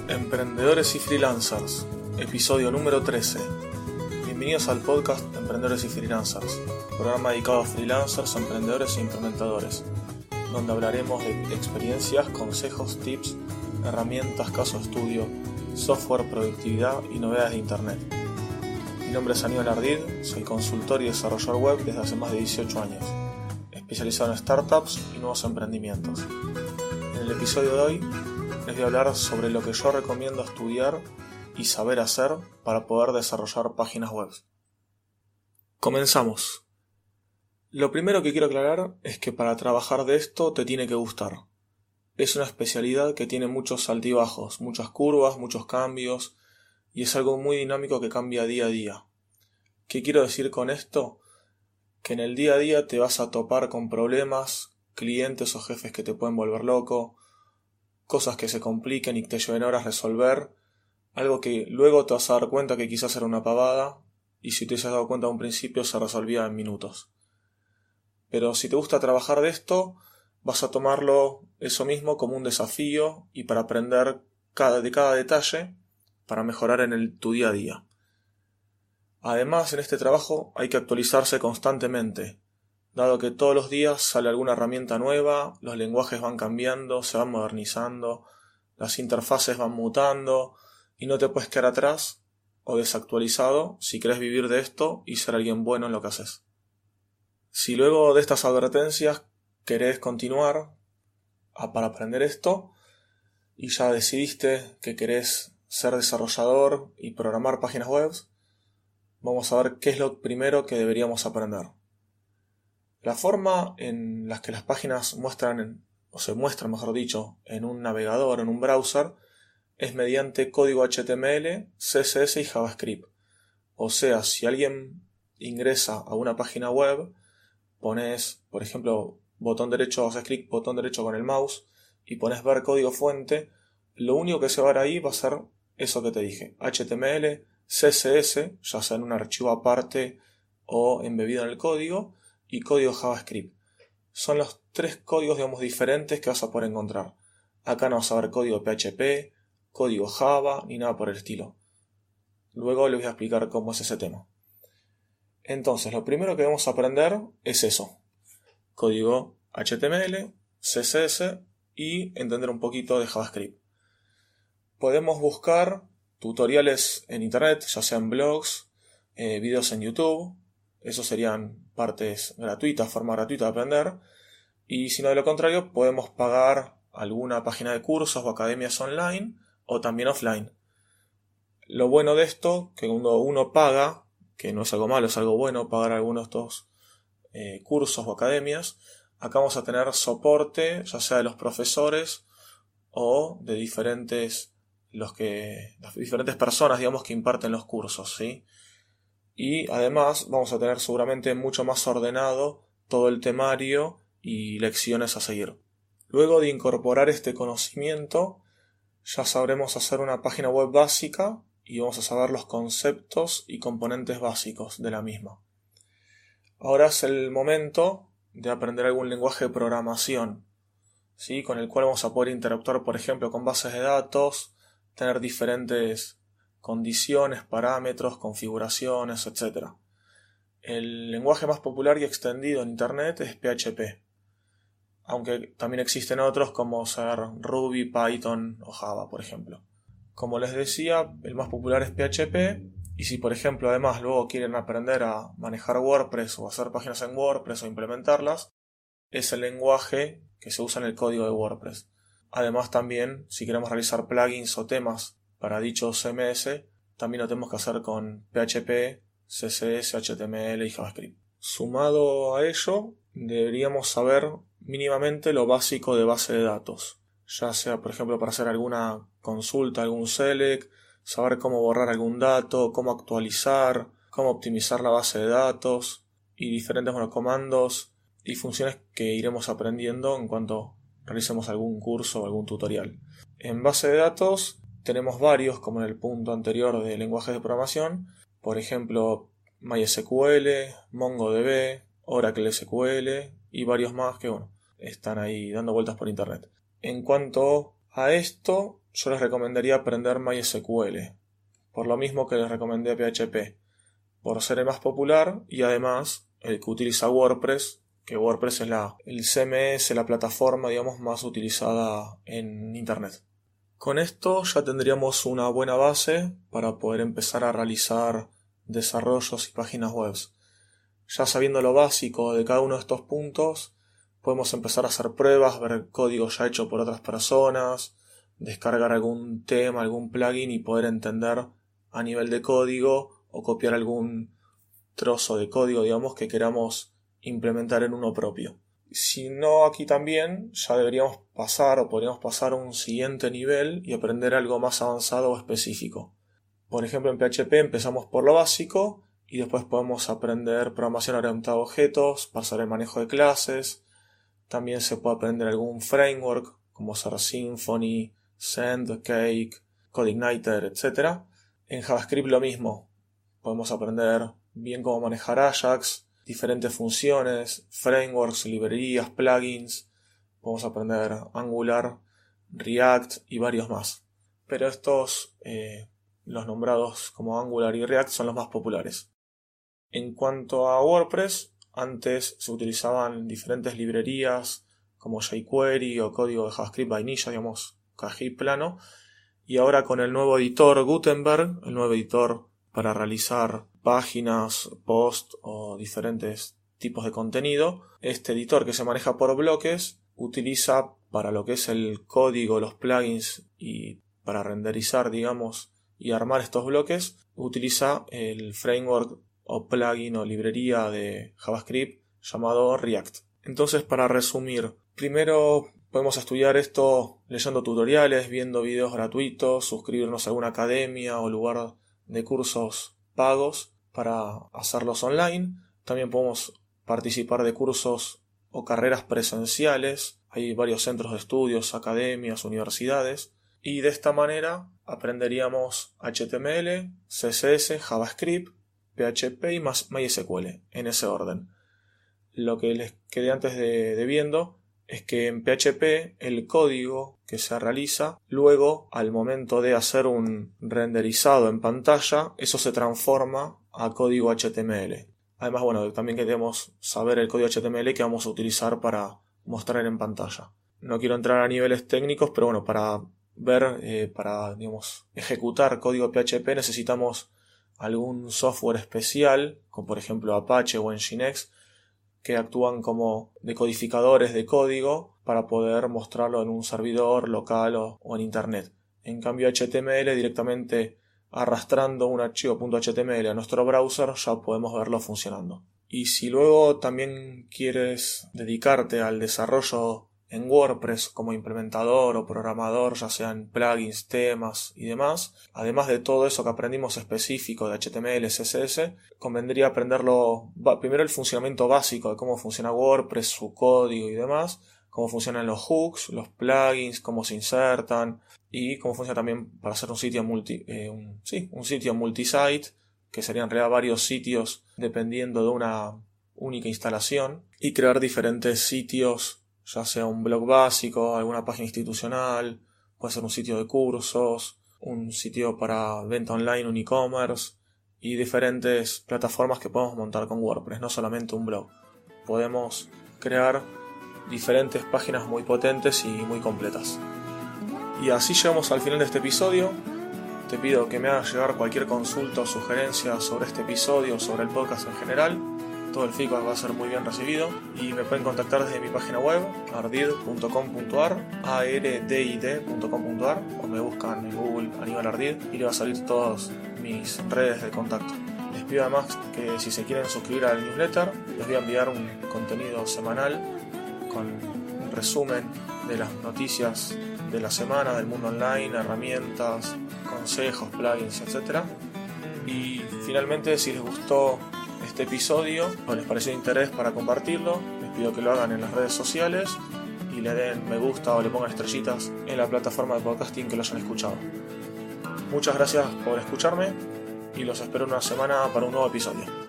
Emprendedores y Freelancers, episodio número 13. Bienvenidos al podcast Emprendedores y Freelancers, programa dedicado a freelancers, emprendedores e implementadores, donde hablaremos de experiencias, consejos, tips, herramientas, caso de estudio, software, productividad y novedades de Internet. Mi nombre es Aníbal Ardid, soy consultor y desarrollador web desde hace más de 18 años, especializado en startups y nuevos emprendimientos. En el episodio de hoy les voy a hablar sobre lo que yo recomiendo estudiar y saber hacer para poder desarrollar páginas web. Comenzamos. Lo primero que quiero aclarar es que para trabajar de esto te tiene que gustar. Es una especialidad que tiene muchos altibajos, muchas curvas, muchos cambios, y es algo muy dinámico que cambia día a día. ¿Qué quiero decir con esto? Que en el día a día te vas a topar con problemas, clientes o jefes que te pueden volver loco, cosas que se compliquen y que te lleven horas resolver, algo que luego te vas a dar cuenta que quizás era una pavada, y si te hubieses dado cuenta a un principio se resolvía en minutos. Pero si te gusta trabajar de esto, vas a tomarlo eso mismo como un desafío y para aprender de cada detalle para mejorar en tu día a día. Además, en este trabajo hay que actualizarse constantemente, dado que todos los días sale alguna herramienta nueva, los lenguajes van cambiando, se van modernizando, las interfaces van mutando y no te puedes quedar atrás o desactualizado si querés vivir de esto y ser alguien bueno en lo que haces. Si luego de estas advertencias querés continuar para aprender esto y ya decidiste que querés ser desarrollador y programar páginas web, vamos a ver qué es lo primero que deberíamos aprender. La forma en la que las páginas se muestran, mejor dicho, en un navegador, en un browser, es mediante código HTML, CSS y JavaScript. O sea, si alguien ingresa a una página web, pones, por ejemplo, botón derecho, haces clic, botón derecho con el mouse y pones ver código fuente, lo único que se va a ver ahí va a ser eso que te dije, HTML, CSS, ya sea en un archivo aparte o embebido en el código, y código JavaScript. Son los tres códigos, diferentes que vas a poder encontrar. Acá no vas a ver código PHP, código Java, ni nada por el estilo. Luego les voy a explicar cómo es ese tema. Entonces, lo primero que vamos a aprender es eso. Código HTML, CSS y entender un poquito de JavaScript. Podemos buscar tutoriales en internet, ya sean blogs, videos en YouTube. Esos serían partes gratuitas, forma gratuita de aprender. Y si no, de lo contrario, podemos pagar alguna página de cursos o academias online o también offline. Lo bueno de esto, que cuando uno paga, que no es algo malo, es algo bueno pagar algunos de estos cursos o academias, acá vamos a tener soporte, ya sea de los profesores o de las diferentes personas, que imparten los cursos, ¿sí? Y además vamos a tener seguramente mucho más ordenado todo el temario y lecciones a seguir. Luego de incorporar este conocimiento, ya sabremos hacer una página web básica y vamos a saber los conceptos y componentes básicos de la misma. Ahora es el momento de aprender algún lenguaje de programación, ¿sí? Con el cual vamos a poder interactuar, por ejemplo, con bases de datos, tener diferentes condiciones, parámetros, configuraciones, etc. El lenguaje más popular y extendido en Internet es PHP, aunque también existen otros como ser Ruby, Python o Java, por ejemplo. Como les decía, el más popular es PHP, y si por ejemplo además luego quieren aprender a manejar WordPress o hacer páginas en WordPress o implementarlas, es el lenguaje que se usa en el código de WordPress. Además también, si queremos realizar plugins o temas para dichos CMS, también lo tenemos que hacer con PHP, CSS, HTML y JavaScript. Sumado a ello, deberíamos saber mínimamente lo básico de base de datos, ya sea por ejemplo para hacer alguna consulta, algún select, saber cómo borrar algún dato, cómo actualizar, cómo optimizar la base de datos y diferentes comandos y funciones que iremos aprendiendo en cuanto realicemos algún curso o algún tutorial. En base de datos tenemos varios, como en el punto anterior de lenguajes de programación, por ejemplo MySQL, MongoDB, Oracle SQL y varios más que están ahí dando vueltas por internet. En cuanto A esto yo les recomendaría aprender MySQL, por lo mismo que les recomendé PHP, por ser el más popular y además el que utiliza WordPress, que WordPress es el CMS, la plataforma, digamos, más utilizada en Internet. Con esto ya tendríamos una buena base para poder empezar a realizar desarrollos y páginas web. Ya sabiendo lo básico de cada uno de estos puntos, podemos empezar a hacer pruebas, ver código ya hecho por otras personas, descargar algún tema, algún plugin y poder entender a nivel de código o copiar algún trozo de código, digamos, que queramos implementar en uno propio. Si no, aquí también ya deberíamos pasar o podríamos pasar a un siguiente nivel y aprender algo más avanzado o específico. Por ejemplo, en PHP empezamos por lo básico y después podemos aprender programación orientada a objetos, pasar el manejo de clases. También se puede aprender algún framework como ser Symfony, Zend, Cake, CodeIgniter, etc. En JavaScript lo mismo. Podemos aprender bien cómo manejar Ajax, diferentes funciones, frameworks, librerías, plugins. Podemos aprender Angular, React y varios más. Pero estos, los nombrados como Angular y React, son los más populares. En cuanto a WordPress, antes se utilizaban diferentes librerías como jQuery o código de JavaScript vainilla, digamos, KJ plano, y ahora con el nuevo editor Gutenberg, el nuevo editor para realizar páginas, posts o diferentes tipos de contenido, este editor que se maneja por bloques utiliza para lo que es el código, los plugins y para renderizar, digamos, y armar estos bloques, utiliza el framework o plugin o librería de JavaScript llamado React. Entonces, para resumir, primero podemos estudiar esto leyendo tutoriales, viendo videos gratuitos, suscribirnos a alguna academia o lugar de cursos pagos para hacerlos online. También podemos participar de cursos o carreras presenciales. Hay varios centros de estudios, academias, universidades. Y de esta manera aprenderíamos HTML, CSS, JavaScript, PHP y MySQL, en ese orden. Lo que les quedé antes de viendo es que en PHP el código que se realiza, luego al momento de hacer un renderizado en pantalla, eso se transforma a código HTML. Además, bueno, también queremos saber el código HTML que vamos a utilizar para mostrar en pantalla. No quiero entrar a niveles técnicos, pero bueno, para ver, digamos, ejecutar código PHP necesitamos algún software especial, como por ejemplo Apache o Nginx, que actúan como decodificadores de código para poder mostrarlo en un servidor local o en internet. En cambio, HTML directamente arrastrando un archivo .html a nuestro browser ya podemos verlo funcionando. Y si luego también quieres dedicarte al desarrollo en WordPress como implementador o programador, ya sean plugins, temas y demás, además de todo eso que aprendimos específico de HTML, CSS, convendría aprenderlo primero el funcionamiento básico de cómo funciona WordPress, su código y demás, cómo funcionan los hooks, los plugins, cómo se insertan y cómo funciona también para hacer un sitio multisite, que serían en realidad varios sitios dependiendo de una única instalación, y crear diferentes sitios, ya sea un blog básico, alguna página institucional, puede ser un sitio de cursos, un sitio para venta online, un e-commerce y diferentes plataformas que podemos montar con WordPress, no solamente un blog. Podemos crear diferentes páginas muy potentes y muy completas. Y así llegamos al final de este episodio. Te pido que me hagas llegar cualquier consulta o sugerencia sobre este episodio, sobre el podcast en general. Todo el feedback va a ser muy bien recibido y me pueden contactar desde mi página web ardid.com.ar, ardid.com.ar, o me buscan en Google Aníbal Ardid y le va a salir todas mis redes de contacto. Les pido además que si se quieren suscribir al newsletter, les voy a enviar un contenido semanal con un resumen de las noticias de la semana, del mundo online, herramientas, consejos, plugins, etc. Y finalmente, si les gustó este episodio o les pareció de interés para compartirlo, les pido que lo hagan en las redes sociales y le den me gusta o le pongan estrellitas en la plataforma de podcasting que lo hayan escuchado. Muchas gracias por escucharme y los espero una semana para un nuevo episodio.